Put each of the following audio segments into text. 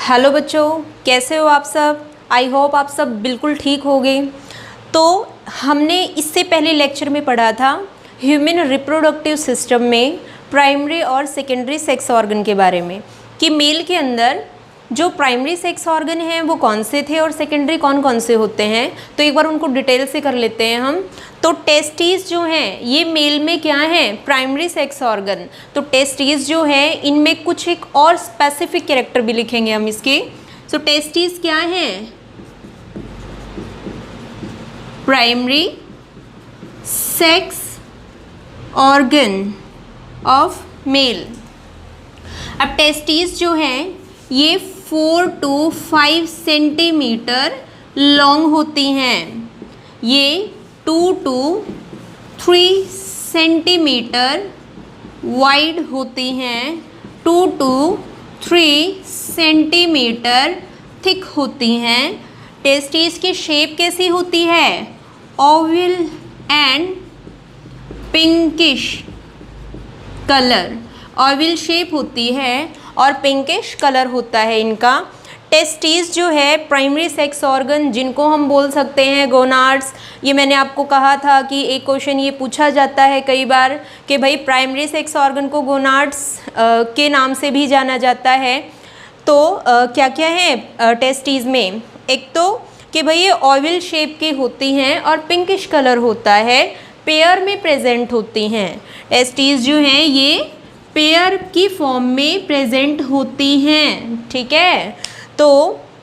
Hello बच्चों, कैसे हो आप सब। आई होप आप सब बिल्कुल ठीक होंगे। तो हमने इससे पहले लेक्चर में पढ़ा था ह्यूमन रिप्रोडक्टिव सिस्टम में प्राइमरी और सेकेंडरी सेक्स ऑर्गन के बारे में कि मेल के अंदर जो प्राइमरी सेक्स ऑर्गन हैं वो कौन से थे और सेकेंडरी कौन कौन से होते हैं। तो एक बार उनको डिटेल से कर लेते हैं हम। तो टेस्टिस जो हैं ये मेल में क्या हैं, प्राइमरी सेक्स ऑर्गन। तो टेस्टिस जो है इनमें कुछ एक और स्पेसिफिक कैरेक्टर भी लिखेंगे हम इसके। सो टेस्टिस क्या हैं, primary sex organ of male. अब टेस्टिस जो हैं ये 4 to 5 सेंटीमीटर लॉन्ग होती हैं, ये 2 to 3 सेंटीमीटर वाइड होती हैं, 2 to 3 सेंटीमीटर थिक होती हैं। टेस्टिस की शेप कैसी होती है, Oval and pinkish colour, Oval shape होती है और पिंकिश कलर होता है इनका। टेस्टिस जो है प्राइमरी सेक्स ऑर्गन जिनको हम बोल सकते हैं गोनाड्स। ये मैंने आपको कहा था कि एक क्वेश्चन ये पूछा जाता है कई बार कि भाई प्राइमरी सेक्स ऑर्गन को गोनाड्स के नाम से भी जाना जाता है। तो क्या क्या है टेस्टिस में, एक तो कि भाई ये ओवल शेप की होती हैं और पिंकिश कलर होता है, पेयर में प्रेजेंट होती हैं। टेस्टिस जो हैं ये पेयर की फॉर्म में प्रेजेंट होती हैं, ठीक है। तो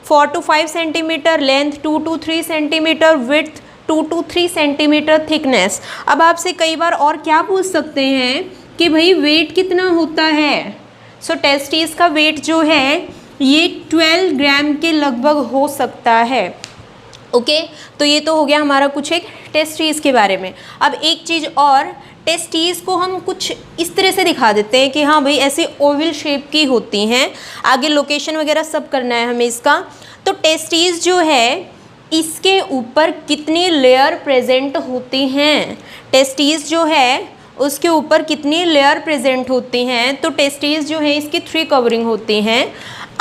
4 to 5 centimetre length, 2 to 3 centimetre width, 2 to 3 centimetre thickness. अब आपसे कई बार और क्या पूछ सकते हैं कि भाई वेट कितना होता है। सो टेस्टिस का वेट जो है ये 12 ग्राम के लगभग हो सकता है। ओके, तो ये तो हो गया हमारा कुछ एक टेस्टिस के बारे में। अब एक चीज़ और, टेस्टिस को हम कुछ इस तरह से दिखा देते हैं कि हाँ भाई ऐसे ओवल शेप की होती हैं। आगे लोकेशन वगैरह सब करना है हमें इसका। तो टेस्टिस जो है इसके ऊपर कितनी लेयर प्रेजेंट होती हैं, टेस्टिस जो है उसके ऊपर कितनी लेयर प्रेजेंट होती हैं। तो टेस्टिस जो है इसकी 3 कवरिंग होती हैं।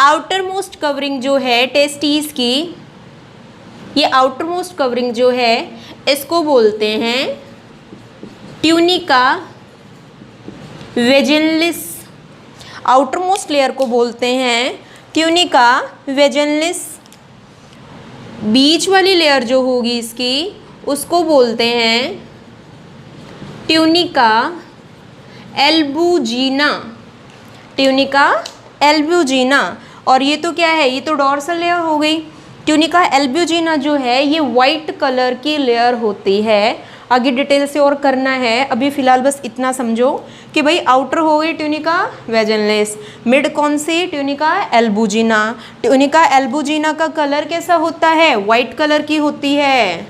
आउटर मोस्ट कवरिंग जो है टेस्टिस की, ये आउटर मोस्ट कवरिंग जो है इसको बोलते हैं ट्यूनिका वेजिनलिस। आउटर मोस्ट लेयर को बोलते हैं ट्यूनिका वेजिनलिस। बीच वाली लेयर जो होगी इसकी उसको बोलते हैं ट्यूनिका एल्बुजिना, ट्यूनिका एल्बुजिना। और ये तो क्या है, ये तो डोर्सल लेयर हो गई। ट्यूनिका एल्बुजिना जो है ये वाइट कलर की लेयर होती है। आगे डिटेल से और करना है, अभी फ़िलहाल बस इतना समझो कि भाई आउटर हो गई ट्यूनिका वेजिनलिस, मिड कौन सी, ट्यूनिका एल्बुजिना। ट्यूनिका एल्बुजिना का कलर कैसा होता है, वाइट कलर की होती है।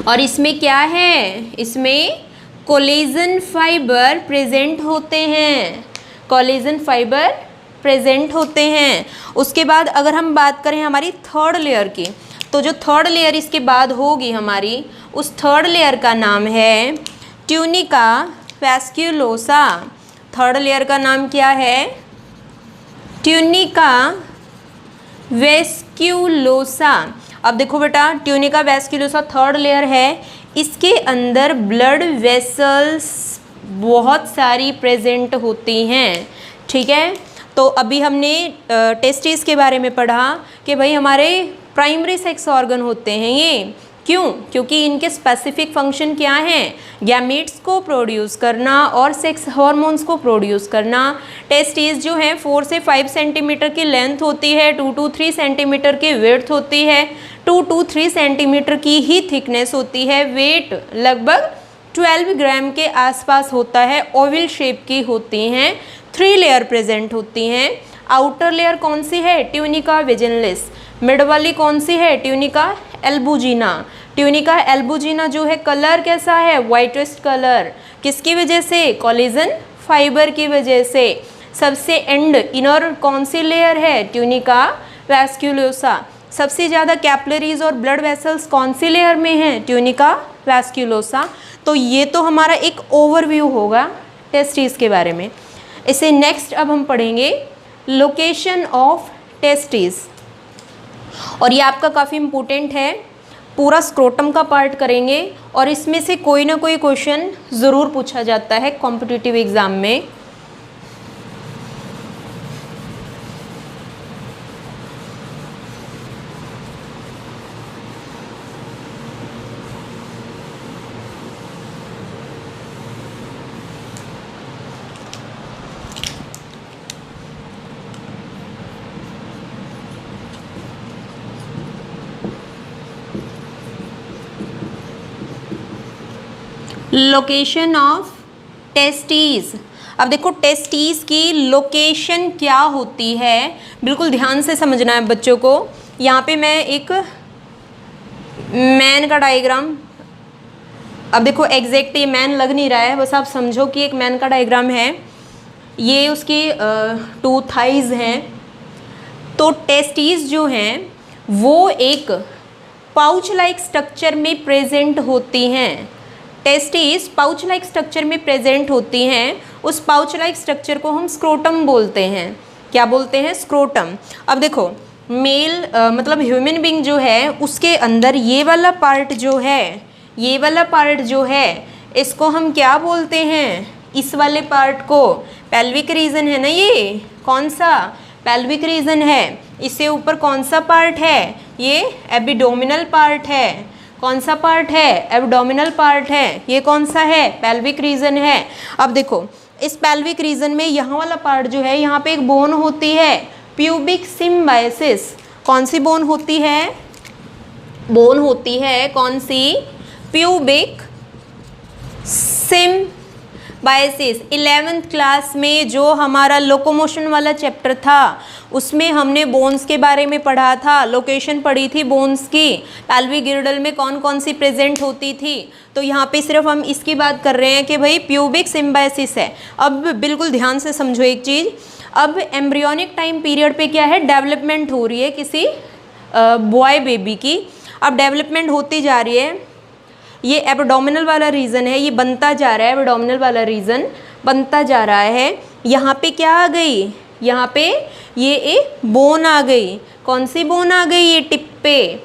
और इसमें क्या है, इसमें कोलेजन फाइबर प्रेजेंट होते हैं, कोलेजन फाइबर प्रेजेंट होते हैं। उसके बाद अगर हम बात करें हमारी थर्ड लेयर की, तो जो थर्ड लेयर इसके बाद होगी हमारी, उस थर्ड लेयर का नाम है ट्यूनिका वैस्क्यूलोसा। थर्ड लेयर का नाम क्या है, ट्यूनिका वैस्क्यूलोसा। अब देखो बेटा, ट्यूनिका वैस्क्यूलोसा थर्ड लेयर है, इसके अंदर ब्लड वेसल्स बहुत सारी प्रेजेंट होती हैं, ठीक है। तो अभी हमने टेस्टिस के बारे में पढ़ा कि भाई हमारे प्राइमरी सेक्स ऑर्गन होते हैं ये, क्यों, क्योंकि इनके स्पेसिफिक फंक्शन क्या हैं, गैमेट्स को प्रोड्यूस करना और सेक्स हार्मोन्स को प्रोड्यूस करना। टेस्टिस जो है 4 से 5 सेंटीमीटर की लेंथ होती है, 2 to 3 सेंटीमीटर की विड्थ होती है, 2 to 3 सेंटीमीटर की ही थिकनेस होती है। वेट लगभग 12 ग्राम के आसपास होता है, ओवल शेप की होती हैं, 3 लेयर प्रेजेंट होती हैं। आउटर लेयर कौन सी है, ट्यूनिका वेजिनलिस। मिड वाली कौन सी है, ट्यूनिका एल्बुजिना। ट्यूनिका एल्बुजिना जो है कलर कैसा है, वाइटेस्ट कलर, किसकी वजह से, कोलेजन फाइबर की वजह से। सबसे एंड इनर कौन सी लेयर है, ट्यूनिका वैस्क्यूलोसा। सबसे ज़्यादा कैपिलरीज और ब्लड वेसल्स कौन सी लेयर में हैं, ट्यूनिका वैस्क्यूलोसा। तो ये तो हमारा एक ओवरव्यू होगा टेस्टिस के बारे में। इसे नेक्स्ट अब हम पढ़ेंगे लोकेशन ऑफ टेस्टिस। और ये आपका काफ़ी इम्पोर्टेंट है, पूरा स्क्रोटम का पार्ट करेंगे और इसमें से कोई ना कोई क्वेश्चन ज़रूर पूछा जाता है कॉम्पिटिटिव एग्ज़ाम में। Location of testes. अब देखो टेस्टीज की लोकेशन क्या होती है, बिल्कुल ध्यान से समझना है बच्चों को। यहाँ पे मैं एक मैन का डायग्राम, अब देखो एग्जैक्ट ये मैन लग नहीं रहा है, बस आप समझो कि एक मैन का डायग्राम है, ये उसकी 2 थाइज हैं। तो टेस्टीज जो हैं वो एक पाउच लाइक स्ट्रक्चर में प्रेजेंट होती हैं। टेस्टिस पाउच लाइक स्ट्रक्चर में प्रेजेंट होती हैं। उस पाउच लाइक स्ट्रक्चर को हम स्क्रोटम बोलते हैं। क्या बोलते हैं? स्क्रोटम। अब देखो मेल मतलब ह्यूमन बीइंग जो है उसके अंदर ये वाला पार्ट जो है, ये वाला पार्ट जो है इसको हम क्या बोलते हैं? इस वाले पार्ट को पेल्विक रीजन है ना, ये कौन सा? पेल्विक रीजन है। इससे ऊपर कौन सा पार्ट है? ये एब्डोमिनल पार्ट है। कौन सा पार्ट है? एब्डोमिनल पार्ट है। ये कौन सा है? पेल्विक रीजन है। अब देखो इस पेल्विक रीजन में यहाँ वाला पार्ट जो है, यहाँ पे एक बोन होती है प्यूबिक सिम्बायसिस। कौन सी बोन होती है? बोन होती है कौन सी? Pubic Symbiosis. 11th क्लास में जो हमारा लोकोमोशन वाला चैप्टर था उसमें हमने बोन्स के बारे में पढ़ा था, लोकेशन पढ़ी थी बोन्स की, पेल्विक गिर्डल में कौन कौन सी प्रेजेंट होती थी। तो यहाँ पे सिर्फ हम इसकी बात कर रहे हैं कि भाई प्यूबिक सिम्बायसिस है। अब बिल्कुल ध्यान से समझो एक चीज़, अब एम्ब्रियोनिक टाइम पीरियड पे क्या है? डेवलपमेंट हो रही है किसी बॉय बेबी की। अब डेवलपमेंट होती जा रही है, ये एब्डोमिनल वाला रीजन है, ये बनता जा रहा है, एब्डोमिनल वाला रीजन बनता जा रहा है। यहाँ पे क्या आ गई? यहाँ पे ये एक बोन आ गई। कौन सी बोन आ गई? ये टिप पे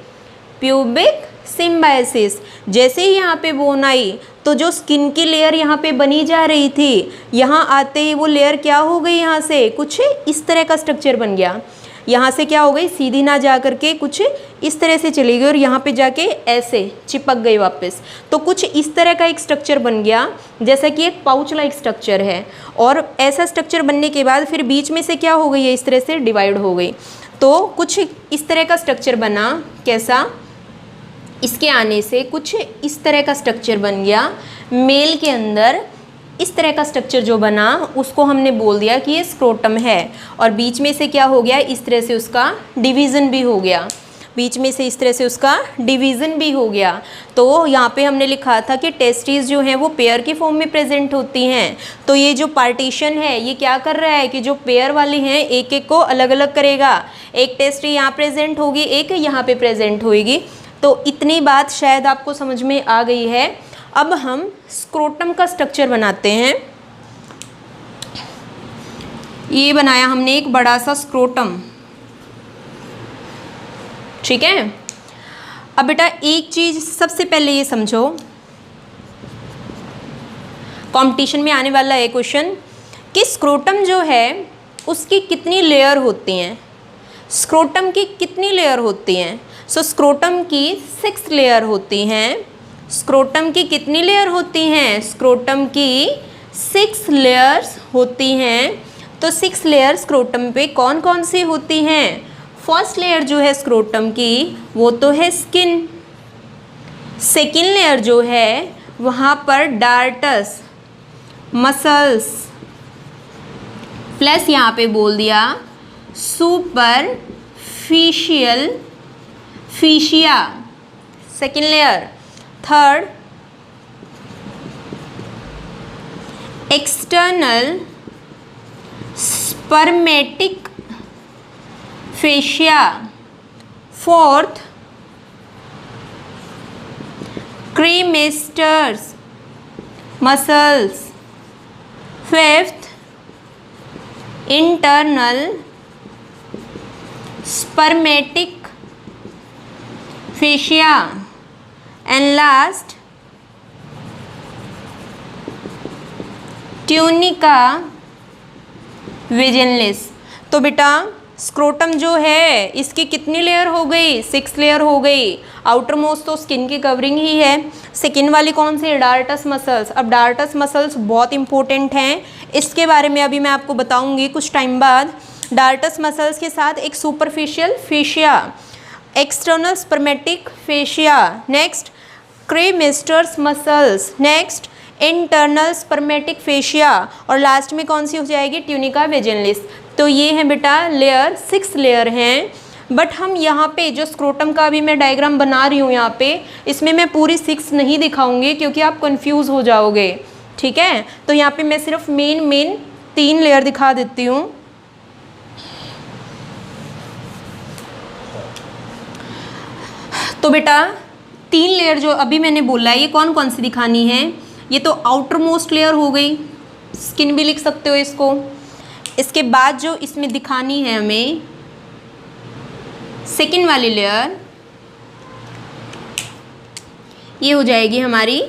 प्यूबिक सिम्बायसिस। जैसे ही यहाँ पे बोन आई तो जो स्किन की लेयर यहाँ पे बनी जा रही थी, यहाँ आते ही वो लेयर क्या हो गई? यहाँ से कुछ इस तरह का स्ट्रक्चर बन गया। यहाँ से क्या हो गई? सीधी ना जा करके कुछ इस तरह से चली गई और यहाँ पे जाके ऐसे चिपक गई वापस। तो कुछ इस तरह का एक स्ट्रक्चर बन गया, जैसा कि एक पाउच लाइक स्ट्रक्चर है। और ऐसा स्ट्रक्चर बनने के बाद फिर बीच में से क्या हो गई है? इस तरह से डिवाइड हो गई। तो कुछ इस तरह का स्ट्रक्चर बना। कैसा? इसके आने से कुछ इस तरह का स्ट्रक्चर बन गया। मेल के अंदर इस तरह का स्ट्रक्चर जो बना उसको हमने बोल दिया कि ये स्क्रोटम है। और बीच में से क्या हो गया? इस तरह से उसका डिवीज़न भी हो गया। बीच में से इस तरह से उसका डिवीज़न भी हो गया। तो यहाँ पे हमने लिखा था कि टेस्टिस जो हैं वो पेयर की फॉर्म में प्रेजेंट होती हैं। तो ये जो पार्टीशन है ये क्या कर रहा है कि जो पेयर वाली हैं एक एक को अलग अलग करेगा। एक टेस्टी यहाँ प्रेजेंट होगी, एक यहाँ पे प्रेजेंट होगी। तो इतनी बात शायद आपको समझ में आ गई है। अब हम स्क्रोटम का स्ट्रक्चर बनाते हैं। ये बनाया हमने एक बड़ा सा स्क्रोटम, ठीक है। अब बेटा एक चीज़ सबसे पहले ये समझो, कंपटीशन में आने वाला है क्वेश्चन कि स्क्रोटम जो है उसकी कितनी लेयर होती हैं। स्क्रोटम की कितनी लेयर होती हैं? सो स्क्रोटम की 6 लेयर होती हैं। स्क्रोटम की कितनी लेयर होती हैं? स्क्रोटम की 6 लेयर्स होती हैं। तो 6 लेयर स्क्रोटम पे कौन कौन सी होती हैं? फर्स्ट लेयर जो है स्क्रोटम की वो तो है स्किन। सेकेंड लेयर जो है वहाँ पर डार्टस, मसल्स, प्लस यहाँ पे बोल दिया superficial fascia, second layer. Third external spermatic fascia. Fourth cremasters muscles. Fifth internal spermatic fascia and last tunica vaginalis. तो बेटा स्क्रोटम जो है इसकी कितनी लेयर हो गई, 6 लेयर हो गई। आउटर मोस्ट तो स्किन की कवरिंग ही है। सेकेंड वाली कौन सी है, डार्टस मसल्स। अब डार्टस मसल्स बहुत इंपॉर्टेंट हैं, इसके बारे में अभी मैं आपको बताऊंगी कुछ टाइम बाद। डार्टस मसल्स के साथ एक superficial fascia, external spermatic fascia, next cremasters muscles, next internal spermatic fascia, और लास्ट में कौन सी हो जाएगी, ट्यूनिका विजिनलिस। तो ये है बेटा लेयर, 6 लेयर हैं। बट हम यहाँ पे जो स्क्रोटम का अभी मैं डायग्राम बना रही हूँ यहाँ पे, इसमें मैं पूरी 6 नहीं दिखाऊंगी क्योंकि आप कंफ्यूज हो जाओगे, ठीक है। तो यहाँ पे मैं सिर्फ मेन 3 लेयर दिखा देती हूँ। तो बेटा 3 लेयर जो अभी मैंने बोला है ये कौन कौन सी दिखानी है, ये तो आउटर मोस्ट लेयर हो गई, स्किन भी लिख सकते हो इसको। इसके बाद जो इसमें दिखानी है हमें सेकेंड वाली लेयर, ये हो जाएगी हमारी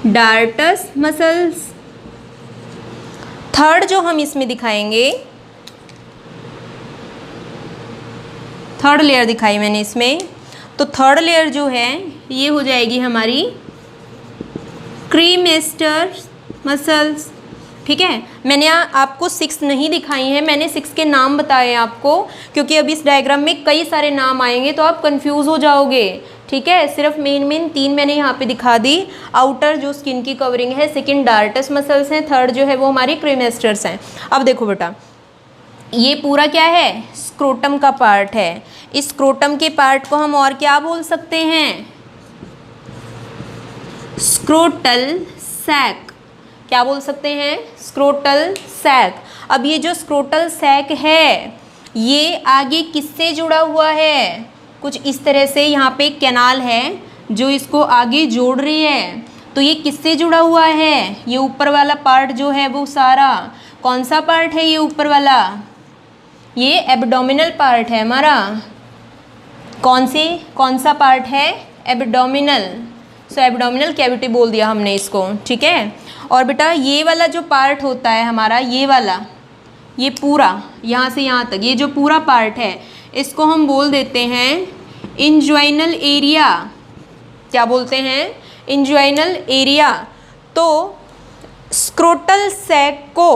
डार्टस मसल्स। थर्ड जो हम इसमें दिखाएंगे, थर्ड लेयर दिखाई मैंने इसमें, तो थर्ड लेयर जो है ये हो जाएगी हमारी क्रीमेस्टर्स मसल्स, ठीक है। मैंने आपको 6 नहीं दिखाई हैं, मैंने 6 के नाम बताए आपको, क्योंकि अभी इस डायग्राम में कई सारे नाम आएंगे तो आप कंफ्यूज हो जाओगे, ठीक है। सिर्फ मेन 3 मैंने यहाँ पे दिखा दी। आउटर जो स्किन की कवरिंग है, सेकंड डार्टस मसल्स हैं, थर्ड जो है वो हमारी क्रेमेस्टर्स हैं। अब देखो बेटा ये पूरा क्या है, स्क्रोटम का पार्ट है। इस स्क्रोटम के पार्ट को हम और क्या बोल सकते हैं, स्क्रोटल सैक। क्या बोल सकते हैं, स्क्रोटल सैक। अब ये जो स्क्रोटल सैक है ये आगे किससे जुड़ा हुआ है, कुछ इस तरह से यहाँ पे एक कैनाल है जो इसको आगे जोड़ रही है। तो ये किससे जुड़ा हुआ है, ये ऊपर वाला पार्ट जो है वो सारा कौन सा पार्ट है, ये ऊपर वाला ये एब्डोमिनल पार्ट है हमारा। कौन सा पार्ट है, एब्डोमिनल। सो एब्डोमिनल कैविटी बोल दिया हमने इसको, ठीक है। और बेटा ये वाला जो पार्ट होता है हमारा, ये वाला, ये पूरा यहाँ से यहाँ तक ये जो पूरा पार्ट है इसको हम बोल देते हैं इंज्वाइनल एरिया। क्या बोलते हैं, इंज्वाइनल एरिया। तो स्क्रोटल सैक को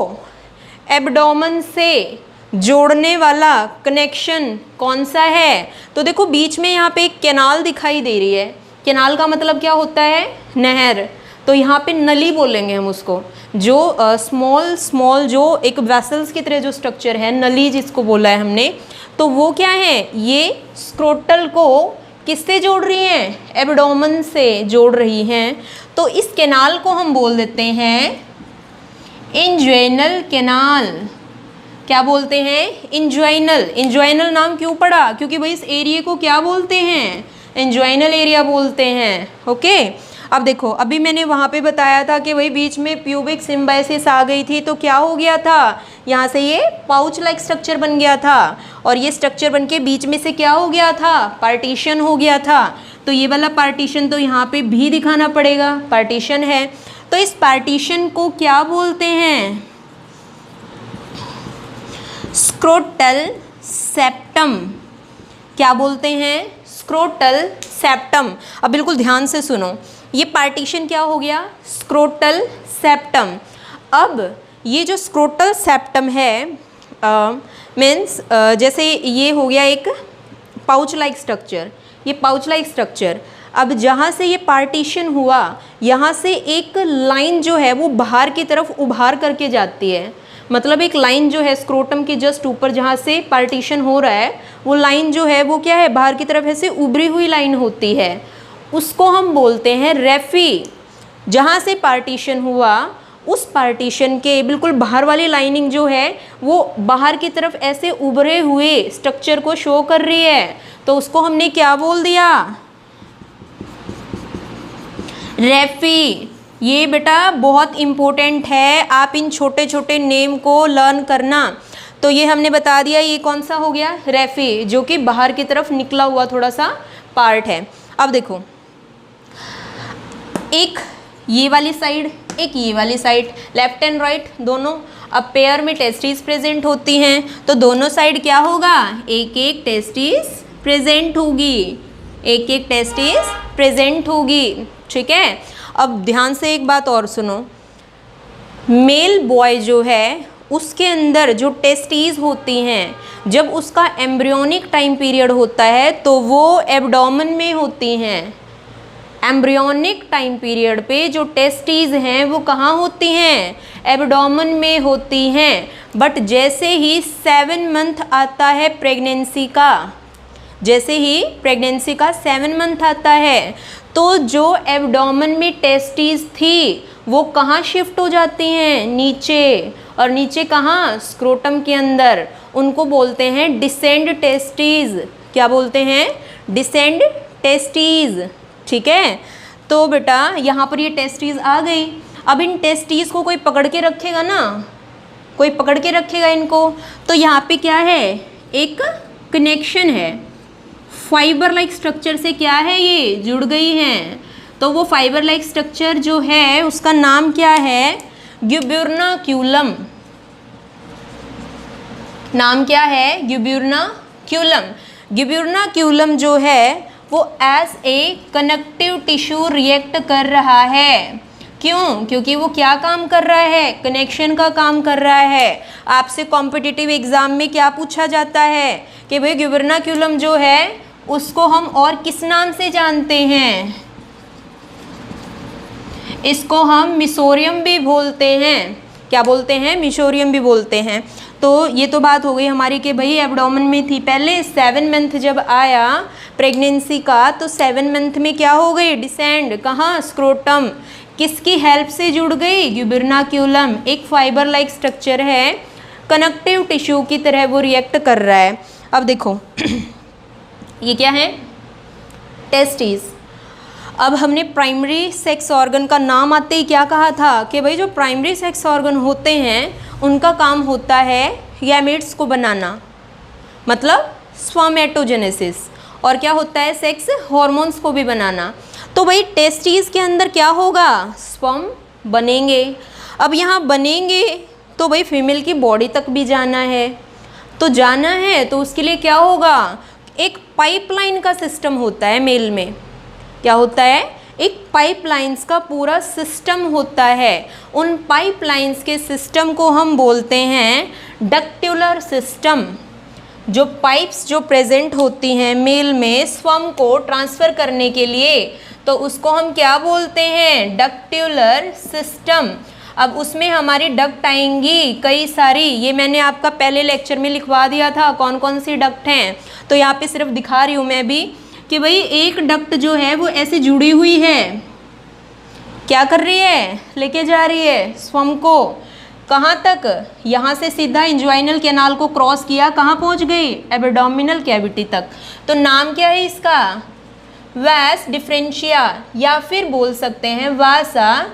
एब्डोमेन से जोड़ने वाला कनेक्शन कौन सा है, तो देखो बीच में यहाँ पे एक कैनाल दिखाई दे रही है। कैनाल का मतलब क्या होता है, नहर। तो यहाँ पे नली बोलेंगे हम उसको, जो स्मॉल जो एक वेसल्स की तरह जो स्ट्रक्चर है, नली जिसको बोला है हमने। तो वो क्या है, ये स्क्रोटल को किससे जोड़ रही हैं, एब्डोमेन से जोड़ रही हैं। तो इस कैनाल को हम बोल देते हैं इंज्वाइनल कैनाल। क्या बोलते हैं, इंज्वाइनल। इंज्वाइनल नाम क्यों पड़ा, क्योंकि भाई इस एरिया को क्या बोलते हैं, इंज्वाइनल एरिया बोलते हैं, ओके। अब देखो अभी मैंने वहाँ पे बताया था कि वही बीच में प्यूबिक सिम्बाइसिस आ गई थी, तो क्या हो गया था, यहाँ से ये पाउच लाइक स्ट्रक्चर बन गया था, और ये स्ट्रक्चर बन के बीच में से क्या हो गया था, पार्टीशन हो गया था। तो ये वाला पार्टीशन तो यहाँ पे भी दिखाना पड़ेगा, पार्टीशन है। तो इस पार्टीशन को क्या बोलते हैं, स्क्रोटल सेप्टम। क्या बोलते हैं, स्क्रोटल सेप्टम। अब बिल्कुल ध्यान से सुनो, ये पार्टीशन क्या हो गया, स्क्रोटल सेप्टम। अब ये जो स्क्रोटल सेप्टम है मीन्स जैसे ये हो गया एक पाउच लाइक स्ट्रक्चर, ये पाउच लाइक स्ट्रक्चर। अब जहाँ से ये पार्टीशन हुआ, यहाँ से एक लाइन जो है वो बाहर की तरफ उभार करके जाती है। मतलब एक लाइन जो है स्क्रोटम के जस्ट ऊपर जहाँ से पार्टीशन हो रहा है, वो लाइन जो है वो क्या है, बाहर की तरफ ऐसे उभरी हुई लाइन होती है, उसको हम बोलते हैं रेफी। जहाँ से पार्टीशन हुआ उस पार्टीशन के बिल्कुल बाहर वाली लाइनिंग जो है वो बाहर की तरफ ऐसे उभरे हुए स्ट्रक्चर को शो कर रही है, तो उसको हमने क्या बोल दिया, रेफी। ये बेटा बहुत इम्पोर्टेंट है, आप इन छोटे छोटे नेम को लर्न करना। तो ये हमने बता दिया, ये कौन सा हो गया, रेफी, जो कि बाहर की तरफ निकला हुआ थोड़ा सा पार्ट है। अब देखो, एक ये वाली साइड, एक ये वाली साइड, लेफ्ट एंड राइट दोनों। अब पेयर में टेस्टिस प्रेजेंट होती हैं, तो दोनों साइड क्या होगा, एक एक टेस्टिस प्रेजेंट होगी, एक एक टेस्टिस प्रेजेंट होगी, ठीक है। अब ध्यान से एक बात और सुनो, मेल बॉय जो है उसके अंदर जो टेस्टिस होती हैं, जब उसका एम्ब्रियोनिक टाइम पीरियड होता है तो वो एब्डोमेन में होती हैं। एम्ब्रियोनिक टाइम पीरियड पे जो टेस्टिस हैं वो कहाँ होती हैं, एब्डोमेन में होती हैं। बट जैसे ही 7 मंथ आता है प्रेगनेंसी का, जैसे ही प्रेगनेंसी का 7 मंथ आता है, तो जो एब्डोमेन में टेस्टिस थी वो कहाँ शिफ्ट हो जाती हैं, नीचे, और नीचे कहाँ, स्क्रोटम के अंदर। उनको बोलते हैं डिसेंड टेस्टिस। क्या बोलते हैं, डिसेंड टेस्टिस, ठीक है। तो बेटा यहाँ पर ये टेस्टिस आ गई। अब इन टेस्टिस को कोई पकड़ के रखेगा ना, कोई पकड़ के रखेगा इनको, तो यहाँ पे क्या है, एक कनेक्शन है, फाइबर लाइक स्ट्रक्चर से क्या है, ये जुड़ गई हैं। तो वो फाइबर लाइक स्ट्रक्चर जो है उसका नाम क्या है, ग्यूबर्नाक्यूलम। नाम क्या है, ग्यूबर्नाक्यूलम। ग्यूबर्नाक्यूलम जो है वो as a connective tissue react कर रहा है। क्यों, क्योंकि वो क्या काम कर रहा है, कनेक्शन का काम कर रहा है। आपसे कॉम्पिटिटिव एग्जाम में क्या पूछा जाता है कि भाई ग्यूबर्नाक्यूलम जो है उसको हम और किस नाम से जानते हैं, इसको हम मिसोरियम भी बोलते हैं। क्या बोलते हैं, मिसोरियम भी बोलते हैं। तो ये तो बात हो गई हमारी कि भाई एब्डोमेन में थी पहले, 7 मंथ जब आया प्रेगनेंसी का तो 7 मंथ में क्या हो गई, डिसेंड, कहाँ, स्क्रोटम। किसकी हेल्प से जुड़ गई, ग्यूबर्नाक्यूलम। एक फाइबर लाइक स्ट्रक्चर है, कनेक्टिव टिश्यू की तरह वो रिएक्ट कर रहा है। अब देखो ये क्या है, टेस्टिस। अब हमने प्राइमरी सेक्स ऑर्गन का नाम आते ही क्या कहा था कि भाई जो प्राइमरी सेक्स ऑर्गन होते हैं उनका काम होता है गैमेट्स को बनाना, मतलब स्पर्मेटोजेनेसिस, और क्या होता है, सेक्स हार्मोन्स को भी बनाना। तो भाई टेस्टिस के अंदर क्या होगा, स्पर्म बनेंगे। अब यहाँ बनेंगे तो भाई फीमेल की बॉडी तक भी जाना है, तो जाना है तो उसके लिए क्या होगा, एक पाइपलाइन का सिस्टम होता है मेल में। क्या होता है, एक पाइपलाइंस का पूरा सिस्टम होता है। उन पाइपलाइंस के सिस्टम को हम बोलते हैं डक्ट्युलर सिस्टम। जो पाइप्स जो प्रेजेंट होती हैं मेल में स्पर्म को ट्रांसफ़र करने के लिए, तो उसको हम क्या बोलते हैं, डक्ट्युलर सिस्टम। अब उसमें हमारी डक्ट आएंगी कई सारी, ये मैंने आपका पहले लेक्चर में लिखवा दिया था कौन कौन सी डक्ट हैं। तो यहाँ पे सिर्फ दिखा रही हूँ मैं भी कि भाई एक डक्ट जो है वो ऐसे जुड़ी हुई है, क्या कर रही है, लेके जा रही है स्पर्म को कहाँ तक, यहाँ से सीधा इंजवाइनल कैनाल को क्रॉस किया, कहाँ पहुँच गई, एब्डोमिनल कैविटी तक। तो नाम क्या है इसका, वास डिफरेंशिया, या फिर बोल सकते हैं वासा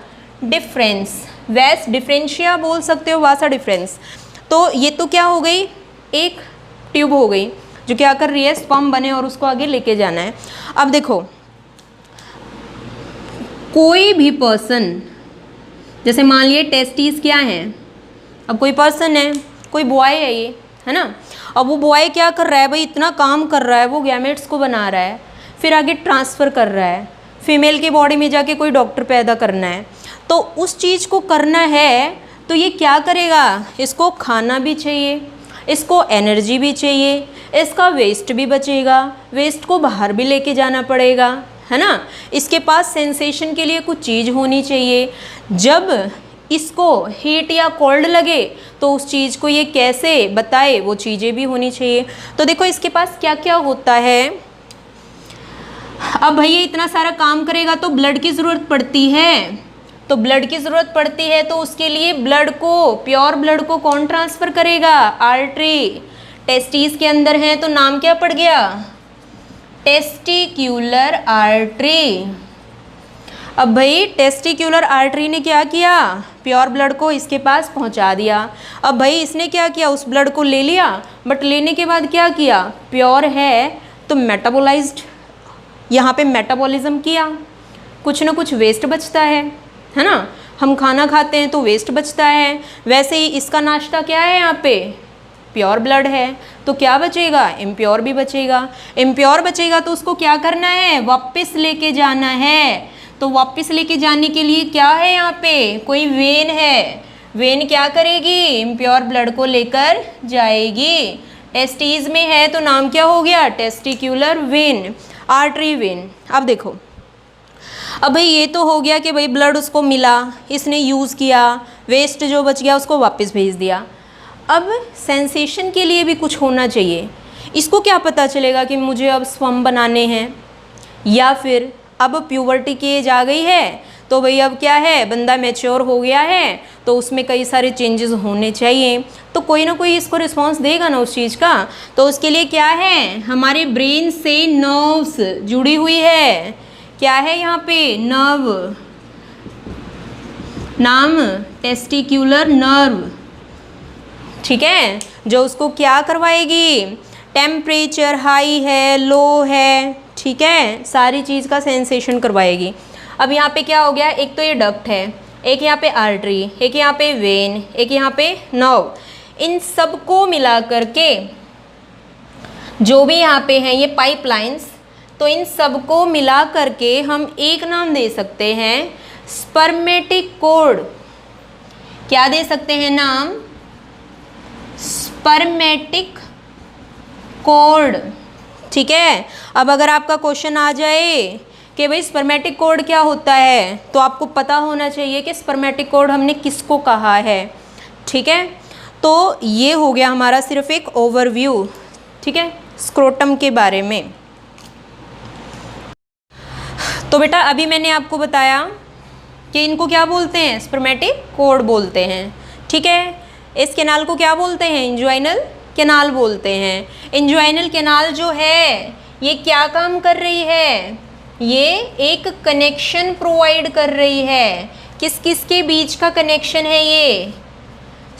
डिफरेंस। वास डिफरेंशिया बोल सकते हो, वासा डिफरेंस। तो ये तो क्या हो गई, एक ट्यूब हो गई जो क्या कर रही है, स्पर्म बने और उसको आगे लेके जाना है। अब देखो कोई भी पर्सन, जैसे मान लिए टेस्टिस क्या है, अब कोई पर्सन है, कोई बॉय है ये, है ना। अब वो बॉय क्या कर रहा है भाई, इतना काम कर रहा है, वो गैमेट्स को बना रहा है, फिर आगे ट्रांसफ़र कर रहा है, फीमेल की बॉडी में जाके कोई डॉक्टर पैदा करना है। तो उस चीज़ को करना है तो ये क्या करेगा, इसको खाना भी चाहिए, इसको एनर्जी भी चाहिए, इसका वेस्ट भी बचेगा, वेस्ट को बाहर भी लेके जाना पड़ेगा, है ना। इसके पास सेंसेशन के लिए कुछ चीज़ होनी चाहिए। जब इसको हीट या कोल्ड लगे तो उस चीज़ को ये कैसे बताए, वो चीज़ें भी होनी चाहिए। तो देखो इसके पास क्या क्या होता है। अब भैया इतना सारा काम करेगा तो ब्लड की ज़रूरत पड़ती है, तो ब्लड की ज़रूरत पड़ती है, तो उसके लिए ब्लड को, प्योर ब्लड को कौन ट्रांसफ़र करेगा, आर्टरी। टेस्टिस के अंदर है तो नाम क्या पड़ गया, टेस्टिक्यूलर आर्टरी। अब भाई टेस्टिक्यूलर आर्टरी ने क्या किया, प्योर ब्लड को इसके पास पहुंचा दिया। अब भाई इसने क्या किया, उस ब्लड को ले लिया, बट लेने के बाद क्या किया, प्योर है तो मेटाबोलाइज्ड, यहाँ पे मेटाबॉलिज्म किया, कुछ ना कुछ वेस्ट बचता है ना। हम खाना खाते हैं तो वेस्ट बचता है, वैसे ही इसका नाश्ता क्या है, यहाँ पे प्योर ब्लड है तो क्या बचेगा, इम्प्योर भी बचेगा। इम्प्योर बचेगा तो उसको क्या करना है, वापस लेके जाना है। तो वापस लेके जाने के लिए क्या है, यहाँ पे कोई वेन है, वेन क्या करेगी, इम्प्योर ब्लड को लेकर जाएगी। टेस्टीज में है तो नाम क्या हो गया, टेस्टिक्यूलर वेन, आर्टरी वेन। अब देखो, अब भाई ये तो हो गया कि भाई ब्लड उसको मिला, इसने यूज़ किया, वेस्ट जो बच गया उसको वापस भेज दिया। अब सेंसेशन के लिए भी कुछ होना चाहिए। इसको क्या पता चलेगा कि मुझे अब स्वम बनाने हैं, या फिर अब प्यूबर्टी की एज आ गई है तो भाई अब क्या है, बंदा मैच्योर हो गया है तो उसमें कई सारे चेंजेस होने चाहिए, तो कोई ना कोई इसको रिस्पॉन्स देगा ना उस चीज़ का। तो उसके लिए क्या है, हमारे ब्रेन से नर्व्स जुड़ी हुई है। क्या है यहाँ पे, नर्व, नाम टेस्टिक्यूलर नर्व, ठीक है, जो उसको क्या करवाएगी, टेम्परेचर हाई है, लो है, ठीक है, सारी चीज़ का सेंसेशन करवाएगी। अब यहाँ पे क्या हो गया, एक तो ये डक्ट है, एक यहाँ पे आर्टरी, एक यहाँ पे वेन, एक यहाँ पे नर्व, इन सबको मिला करके जो भी यहाँ पे हैं ये पाइपलाइंस, तो इन सबको मिला करके हम एक नाम दे सकते हैं, स्पर्मेटिक कोड। क्या दे सकते हैं नाम, स्पर्मेटिक कोड, ठीक है। अब अगर आपका क्वेश्चन आ जाए कि भाई स्पर्मेटिक कोड क्या होता है, तो आपको पता होना चाहिए कि स्पर्मेटिक कोड हमने किसको कहा है, ठीक है। तो ये हो गया हमारा सिर्फ एक ओवरव्यू, ठीक है, स्क्रोटम के बारे में। तो बेटा अभी मैंने आपको बताया कि इनको क्या बोलते हैं, स्पर्मेटिक कोड बोलते हैं, ठीक है। इस कैनाल को क्या बोलते हैं, इंज्वाइनल कैनाल बोलते हैं। इंज्वाइनल कैनाल जो है ये क्या काम कर रही है, ये एक कनेक्शन प्रोवाइड कर रही है। किस किस के बीच का कनेक्शन है, ये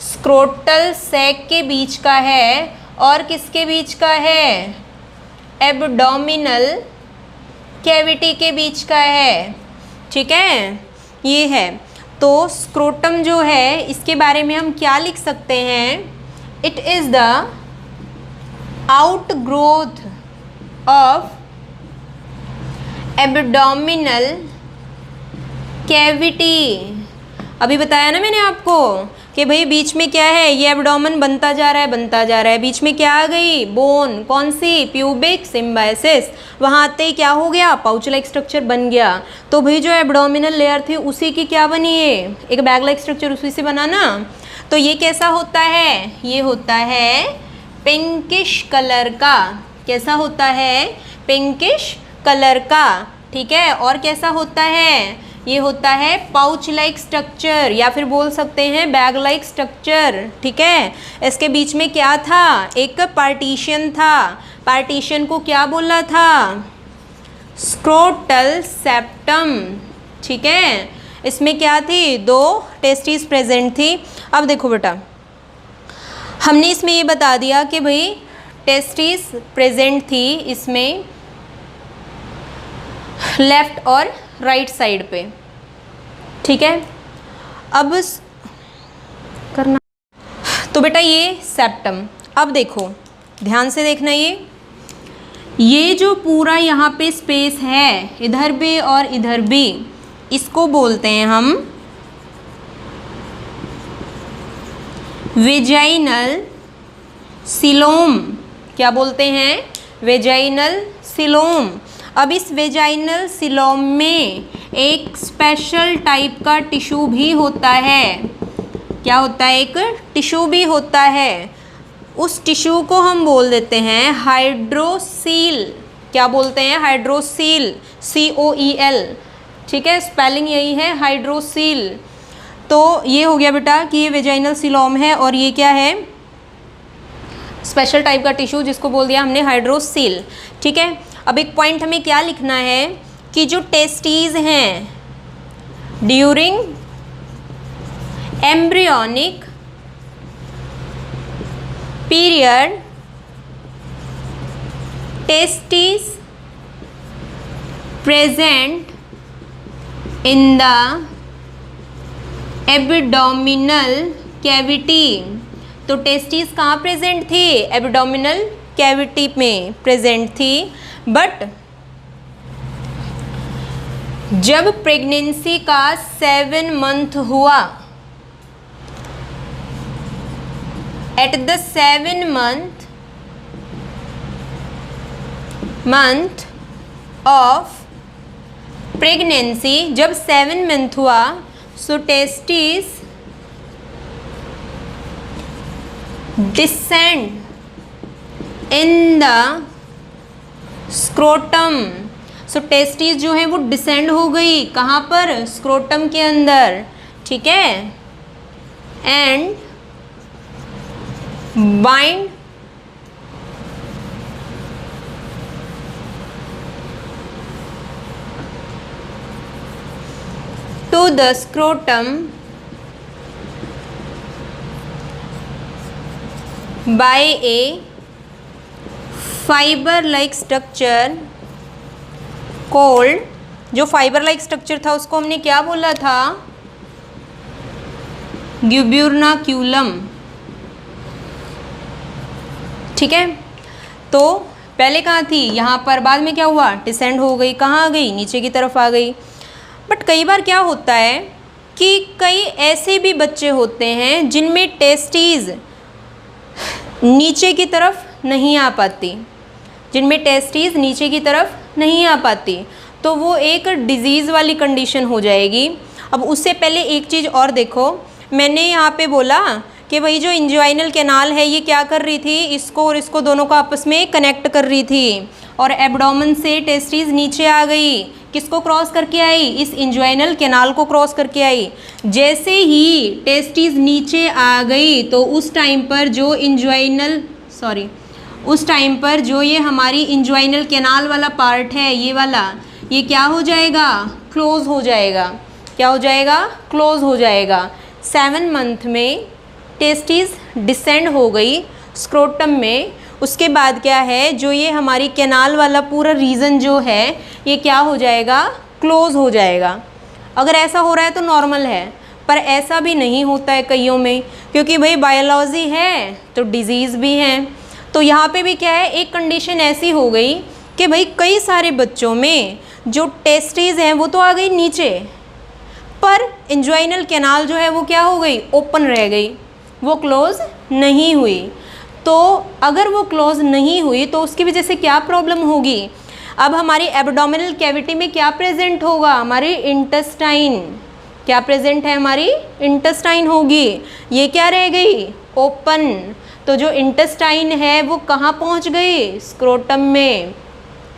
स्क्रोटल सैक के बीच का है, और किसके बीच का है, एब्डोमिनल कैविटी के बीच का है, ठीक है, ये है। तो स्क्रोटम जो है इसके बारे में हम क्या लिख सकते हैं, it is the outgrowth of abdominal cavity. अभी बताया ना मैंने आपको कि भाई बीच में क्या है, ये एब्डोमेन बनता जा रहा है, बनता जा रहा है, बीच में क्या आ गई, बोन, कौन सी, प्यूबिक सिम्बाइसिस, वहाँ आते ही क्या हो गया, पाउच लाइक स्ट्रक्चर बन गया। तो भाई जो एब्डोमिनल लेयर थी उसी की क्या बनी है, एक बैग लाइक स्ट्रक्चर उसी से बना ना। तो ये कैसा होता है, ये होता है पिंकिश कलर का, कैसा होता है, पिंकिश कलर का, ठीक है। और कैसा होता है, ये होता है पाउच लाइक स्ट्रक्चर, या फिर बोल सकते हैं बैग लाइक स्ट्रक्चर, ठीक है। इसके बीच में क्या था, एक पार्टीशन था, पार्टीशन को क्या बोला था, स्क्रोटल सेप्टम, ठीक है। इसमें क्या थी, दो टेस्टिस प्रेजेंट थी। अब देखो बेटा, हमने इसमें ये बता दिया कि भाई टेस्टिस प्रेजेंट थी इसमें लेफ्ट और राइट साइड पे, ठीक है। अब करना, तो बेटा ये सेप्टम, अब देखो ध्यान से देखना, ये जो पूरा यहाँ पे स्पेस है, इधर भी और इधर भी, इसको बोलते हैं हम वेजाइनल सिलोम। क्या बोलते हैं, वेजाइनल सिलोम। अब इस वेजाइनल सिलोम में एक स्पेशल टाइप का टिश्यू भी होता है। क्या होता है, एक टिश्यू भी होता है। उस टिश्यू को हम बोल देते हैं हाइड्रोसील। क्या बोलते हैं, हाइड्रोसील, COEL, ठीक है, स्पेलिंग यही है, हाइड्रोसील। तो ये हो गया बेटा कि ये वेजाइनल सिलोम है, और ये क्या है, स्पेशल टाइप का टिश्यू जिसको बोल दिया हमने हाइड्रोसील, ठीक है। अब एक पॉइंट हमें क्या लिखना है कि जो टेस्टीज हैं during embryonic period testis present in the abdominal cavity. तो टेस्टिस कहाँ प्रेजेंट थी? एब्डोमिनल कैविटी में प्रेजेंट थी। बट जब प्रेगनेंसी का 7 मंथ हुआ, at the 7 month of pregnancy, जब 7 मंथ हुआ, so testis descend in the scrotum. So testis जो है वो डिसेंड हो गई, कहाँ पर? स्क्रोटम के अंदर, ठीक है। And bind to the scrotum by a fiber like structure called, जो फाइबर लाइक स्ट्रक्चर था उसको हमने क्या बोला था? ग्यूब्यूर्नाक्यूलम, ठीक है। तो पहले कहाँ थी? यहाँ पर। बाद में क्या हुआ? डिसेंड हो गई, कहाँ आ गई? नीचे की तरफ आ गई। बट कई बार क्या होता है कि कई ऐसे भी बच्चे होते हैं जिनमें टेस्टीज नीचे की तरफ नहीं आ पाती, जिनमें टेस्टीज नीचे की तरफ नहीं आ पाती, तो वो एक डिजीज़ वाली कंडीशन हो जाएगी। अब उससे पहले एक चीज़ और देखो, मैंने यहाँ पे बोला कि भाई जो इंजवाइनल कैनाल है ये क्या कर रही थी? इसको और इसको दोनों को आपस में कनेक्ट कर रही थी, और एब्डोमेन से टेस्टीज नीचे आ गई। किसको क्रॉस करके आई? इस इंजवाइनल कैनाल को क्रॉस करके आई। जैसे ही टेस्टीज नीचे आ गई तो उस टाइम पर जो ये हमारी इंजवाइनल कैनाल वाला पार्ट है, ये वाला, ये क्या हो जाएगा? क्लोज हो जाएगा। क्या हो जाएगा? क्लोज हो जाएगा। 7 मंथ में टेस्टीज डिसेंड हो गई स्क्रोटम में। उसके बाद क्या है, जो ये हमारी कैनाल वाला पूरा रीजन जो है ये क्या हो जाएगा? क्लोज हो जाएगा। अगर ऐसा हो रहा है तो नॉर्मल है, पर ऐसा भी नहीं होता है कईयों में, क्योंकि भाई बायोलॉजी है तो डिजीज़ भी है। तो यहाँ पे भी क्या है, एक कंडीशन ऐसी हो गई कि भाई कई सारे बच्चों में जो टेस्टीज हैं वो तो आ गई नीचे, पर इंजवाइनल कैनाल जो है वो क्या हो गई? ओपन रह गई, वो क्लोज नहीं हुई। तो अगर वो क्लोज नहीं हुई तो उसकी वजह से क्या प्रॉब्लम होगी? अब हमारी एब्डोमिनल कैविटी में क्या प्रेजेंट होगा? हमारी इंटेस्टाइन। क्या प्रेजेंट है? हमारी इंटेस्टाइन होगी। ये क्या रह गई? ओपन। तो जो इंटेस्टाइन है वो कहाँ पहुँच गई? स्क्रोटम में।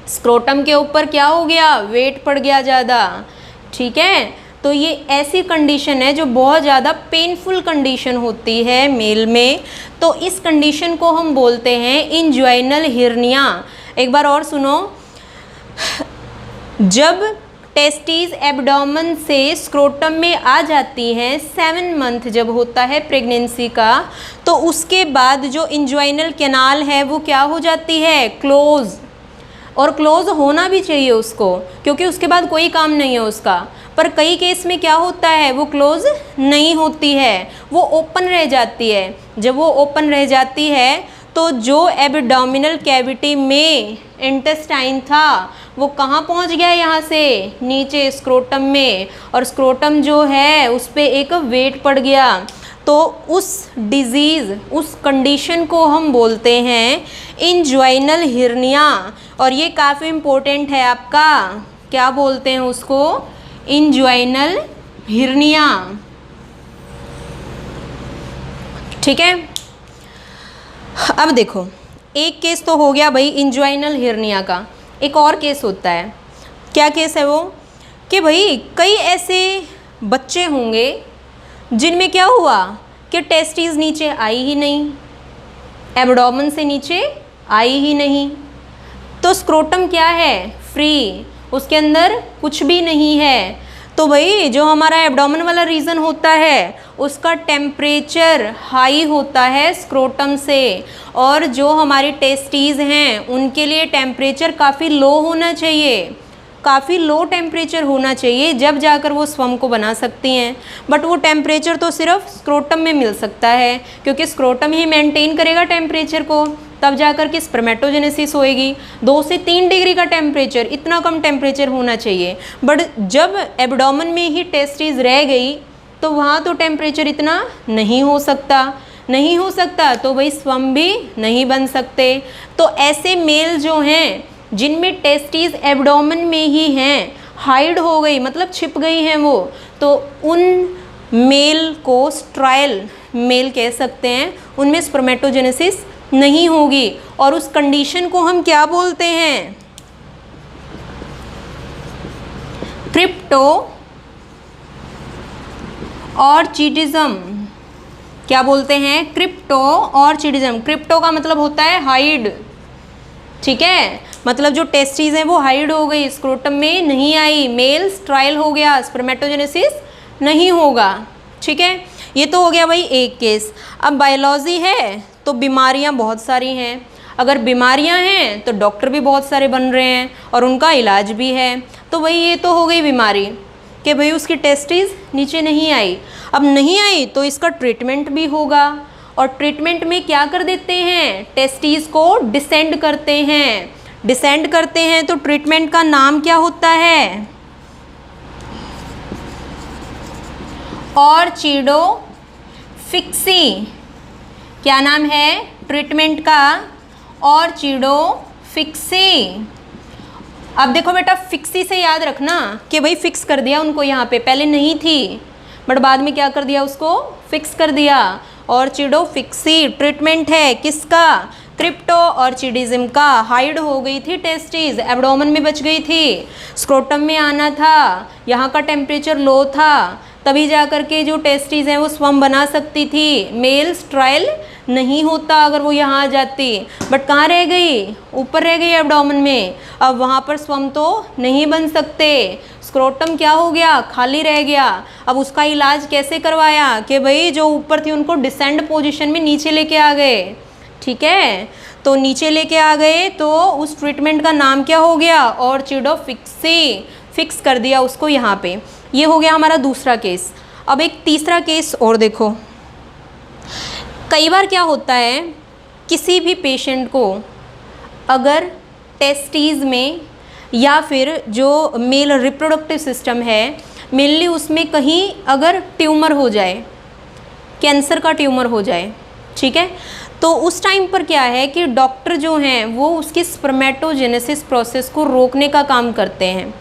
स्क्रोटम के ऊपर क्या हो गया? वेट पड़ गया ज़्यादा, ठीक है। तो ये ऐसी कंडीशन है जो बहुत ज़्यादा पेनफुल कंडीशन होती है मेल में। तो इस कंडीशन को हम बोलते हैं इंजवाइनल हिर्निया। एक बार और सुनो, जब टेस्टीज एब्डोमेन से स्क्रोटम में आ जाती हैं, 7 मंथ जब होता है प्रेगनेंसी का, तो उसके बाद जो इंजवाइनल कैनाल है वो क्या हो जाती है? क्लोज। और क्लोज होना भी चाहिए उसको, क्योंकि उसके बाद कोई काम नहीं है उसका। पर कई केस में क्या होता है, वो क्लोज नहीं होती है, वो ओपन रह जाती है। जब वो ओपन रह जाती है तो जो एब्डोमिनल कैविटी में इंटेस्टाइन था वो कहाँ पहुँच गया? यहाँ से नीचे स्क्रोटम में, और स्क्रोटम जो है उस पर एक वेट पड़ गया। तो उस डिजीज़, उस कंडीशन को हम बोलते हैं इंजवाइनल हिर्निया। और ये काफ़ी इम्पोर्टेंट है आपका, क्या बोलते हैं उसको? इंजवाइनल हिर्निया, ठीक है। अब देखो, एक केस तो हो गया भाई इंजवाइनल हिर्निया का। एक और केस होता है। क्या केस है वो? कि भाई कई ऐसे बच्चे होंगे जिनमें क्या हुआ कि टेस्टीज नीचे आई ही नहीं, एब्डोमेन से नीचे आई ही नहीं, तो स्क्रोटम क्या है? फ्री, उसके अंदर कुछ भी नहीं है। तो भाई जो हमारा एब्डोमेन वाला रीजन होता है उसका टेम्परेचर हाई होता है स्क्रोटम से, और जो हमारी टेस्टीज हैं उनके लिए टेम्परेचर काफ़ी लो होना चाहिए, काफ़ी लो टेम्परेचर होना चाहिए, जब जाकर वो स्वम को बना सकती हैं। बट वो टेम्परेचर तो सिर्फ स्क्रोटम में मिल सकता है, क्योंकि स्क्रोटम ही मेंटेन करेगा टेम्परेचर को, तब जाकर के स्पर्मेटोजेनेसिस होएगी। 2 से 3 डिग्री का टेम्परेचर, इतना कम टेम्परेचर होना चाहिए। बट जब एब्डोमेन में ही टेस्टीज रह गई तो वहाँ तो टेम्परेचर इतना नहीं हो सकता, तो भाई स्वम भी नहीं बन सकते। तो ऐसे मेल जो हैं जिनमें टेस्टीज एब्डोमेन में ही हैं, हाइड हो गई मतलब छिप गई हैं वो, तो उन मेल को स्ट्रायल मेल कह सकते हैं, उनमें स्पर्मेटोजेनेसिस नहीं होगी। और उस कंडीशन को हम क्या बोलते हैं? क्रिप्टो ऑर्चिडिज्म। क्या बोलते हैं? क्रिप्टो ऑर्चिडिज्म। क्रिप्टो का मतलब होता है हाइड, ठीक है, मतलब जो टेस्टीज हैं वो हाइड हो गई, स्क्रोटम में नहीं आई, मेल स्ट्रायल हो गया, स्पर्मेटोजेनेसिस नहीं होगा, ठीक है। ये तो हो गया भाई एक केस। अब बायोलॉजी है तो बीमारियां बहुत सारी हैं, अगर बीमारियां हैं तो डॉक्टर भी बहुत सारे बन रहे हैं और उनका इलाज भी है। तो भाई ये तो हो गई बीमारी कि भाई उसकी टेस्टीज नीचे नहीं आई। अब नहीं आई तो इसका ट्रीटमेंट भी होगा, और ट्रीटमेंट में क्या कर देते हैं? टेस्टीज को डिसेंड करते हैं, तो ट्रीटमेंट का नाम क्या होता है? ऑर्चिडोफिक्सी। क्या नाम है ट्रीटमेंट का? ऑर्चिडोफिक्सी। अब देखो बेटा, फिक्सी से याद रखना कि भाई फिक्स कर दिया उनको, यहाँ पे पहले नहीं थी बट बाद में क्या कर दिया, उसको फिक्स कर दिया। ऑर्चिडोफिक्सी ट्रीटमेंट है किसका? क्रिप्टो ऑर्चिडिज्म का। हाइड हो गई थी टेस्टीज, एब्डोमेन में बच गई थी, स्क्रोटम में आना था, यहाँ का टेम्परेचर लो था, तभी जाकर के जो टेस्टीज हैं वो स्वम बना सकती थी। मेल स्ट्रायल नहीं होता अगर वो यहाँ आ जाती, बट कहाँ रह गई? ऊपर रह गई एब्डोमेन में। अब वहाँ पर स्वम तो नहीं बन सकते, स्क्रोटम क्या हो गया? खाली रह गया। अब उसका इलाज कैसे करवाया कि भाई जो ऊपर थी उनको डिसेंड पोजीशन में नीचे लेके आ गए, ठीक है। तो नीचे लेके आ गए तो उस ट्रीटमेंट का नाम क्या हो गया? ऑर्चिडोफिक्सी। फिक्स कर दिया उसको यहाँ पे। ये हो गया हमारा दूसरा केस। अब एक तीसरा केस और देखो। कई बार क्या होता है, किसी भी पेशेंट को अगर टेस्टीज में या फिर जो मेल रिप्रोडक्टिव सिस्टम है मेनली उसमें कहीं अगर ट्यूमर हो जाए, कैंसर का ट्यूमर हो जाए, ठीक है, तो उस टाइम पर क्या है कि डॉक्टर जो हैं वो उसकी स्पर्मेटोजेनेसिस प्रोसेस को रोकने का काम करते हैं,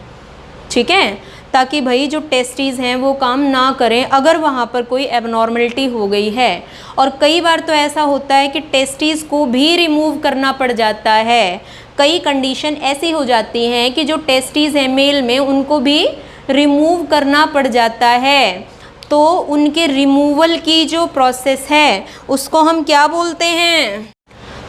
ठीक है, ताकि भाई जो टेस्टीज़ हैं वो काम ना करें अगर वहाँ पर कोई एबनॉर्मलिटी हो गई है। और कई बार तो ऐसा होता है कि टेस्टीज़ को भी रिमूव करना पड़ जाता है। कई कंडीशन ऐसी हो जाती हैं कि जो टेस्टीज़ हैं मेल में उनको भी रिमूव करना पड़ जाता है, तो उनके रिमूवल की जो प्रोसेस है उसको हम क्या बोलते हैं?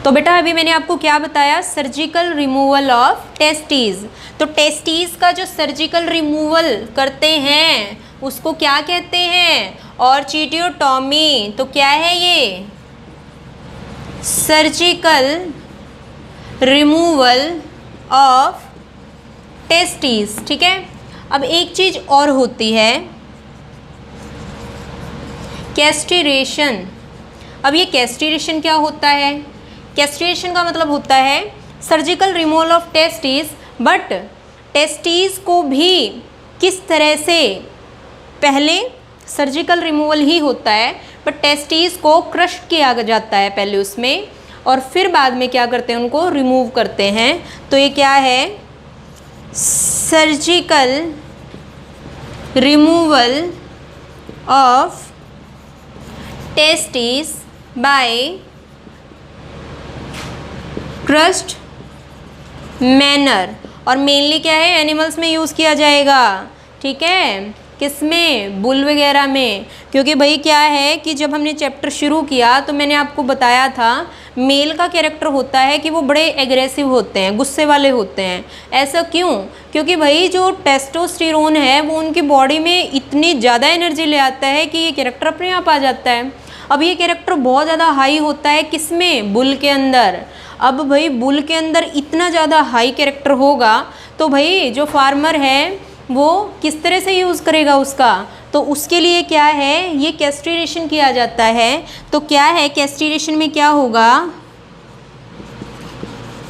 तो बेटा अभी मैंने आपको क्या बताया? Surgical removal of testes. तो टेस्टीज़ का जो सर्जिकल रिमूवल करते हैं उसको क्या कहते हैं? ऑर्चिडियोटॉमी। तो क्या है ये? सर्जिकल रिमूवल ऑफ टेस्टीज़, ठीक है। अब एक चीज़ और होती है, कैस्ट्रेशन। अब ये कैस्ट्रेशन क्या होता है? कैस्ट्रेशन का मतलब होता है surgical removal of testes, but testes को भी किस तरह से, पहले सर्जिकल रिमूवल ही होता है बट टेस्टीज को क्रश किया जाता है पहले उसमें, और फिर बाद में क्या करते हैं उनको रिमूव करते हैं। तो ये क्या है? Surgical removal of testes by crushed manner. और मेनली क्या है? एनिमल्स में यूज़ किया जाएगा, ठीक है, किसमें, बुल वगैरह में। क्योंकि भाई क्या है कि जब हमने चैप्टर शुरू किया तो मैंने आपको बताया था मेल का कैरेक्टर होता है कि वो बड़े एग्रेसिव होते हैं, गुस्से वाले होते हैं। ऐसा क्यों? क्योंकि भाई जो टेस्टोस्टेरोन है वो उनकी बॉडी में इतनी ज़्यादा एनर्जी ले आता है कि ये कैरेक्टर अपने आप आ जाता है। अब ये कैरेक्टर बहुत ज़्यादा हाई होता है किसमें, बुल के अंदर। अब भाई बुल के अंदर इतना ज़्यादा हाई कैरेक्टर होगा तो भाई जो फार्मर है वो किस तरह से यूज़ करेगा उसका, तो उसके लिए क्या है, ये कैस्ट्रेशन किया जाता है। तो क्या है कैस्ट्रेशन में क्या होगा,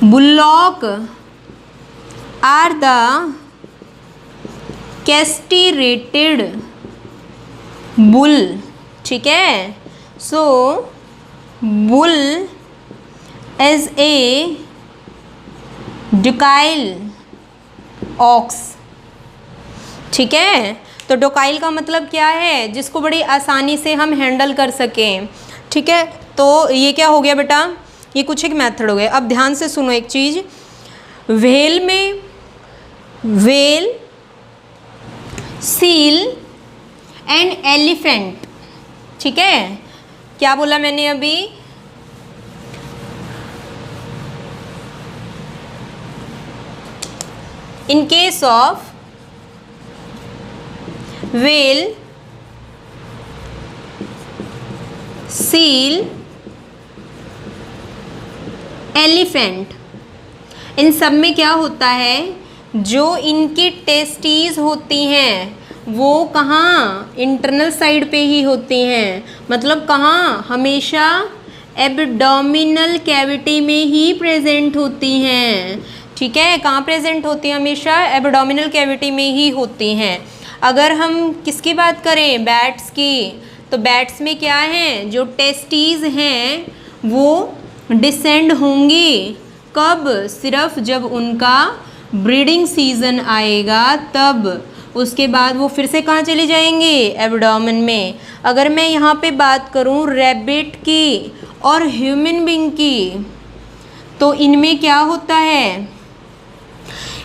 बुलॉक आर द कैस्टिरेटेड बुल, ठीक है। सो बुल एज ए डुकाइल ऑक्स, ठीक है। तो डोकाइल का मतलब क्या है, जिसको बड़ी आसानी से हम हैंडल कर सकें, ठीक है। तो ये क्या हो गया बेटा, ये कुछ एक मेथड हो गया। अब ध्यान से सुनो एक चीज़, व्हेल में व्हेल, सील एंड एलिफेंट, ठीक है। क्या बोला मैंने अभी, in case of whale, seal, elephant, इन सब में क्या होता है, जो इनकी टेस्टीज होती हैं वो कहाँ, इंटरनल साइड पे ही होती हैं। मतलब कहाँ, हमेशा एब्डोमिनल कैविटी में ही प्रेजेंट होती हैं, ठीक है। कहाँ प्रेजेंट होती हैं, हमेशा एब्डोमिनल कैविटी में ही होती हैं। अगर हम किसकी बात करें, बैट्स की, तो बैट्स में क्या हैं, जो टेस्टीज हैं वो डिसेंड होंगी कब, सिर्फ जब उनका ब्रीडिंग सीजन आएगा तब। उसके बाद वो फिर से कहाँ चली जाएंगी, एब्डोमेन में। अगर मैं यहाँ पे बात करूँ रैबिट की और ह्यूमन बीइंग की, तो इनमें क्या होता है,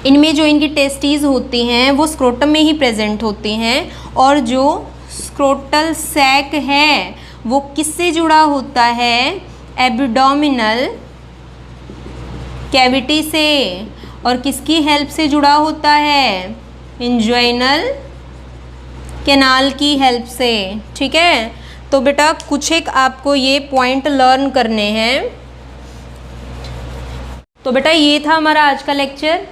इनमें जो इनकी टेस्टीज होती हैं वो स्क्रोटम में ही प्रेजेंट होती हैं, और जो स्क्रोटल सैक है वो किससे जुड़ा होता है, एब्डोमिनल कैविटी से। और किसकी हेल्प से जुड़ा होता है, इंजोइनल कैनाल की हेल्प से, ठीक है। तो बेटा कुछ एक आपको ये पॉइंट लर्न करने हैं। तो बेटा ये था हमारा आज का लेक्चर।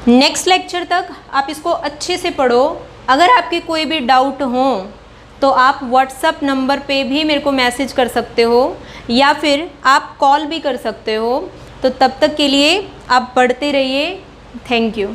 नेक्स्ट लेक्चर तक आप इसको अच्छे से पढ़ो। अगर आपके कोई भी डाउट हो तो आप व्हाट्सएप नंबर पे भी मेरे को मैसेज कर सकते हो, या फिर आप कॉल भी कर सकते हो। तो तब तक के लिए आप पढ़ते रहिए। Thank you.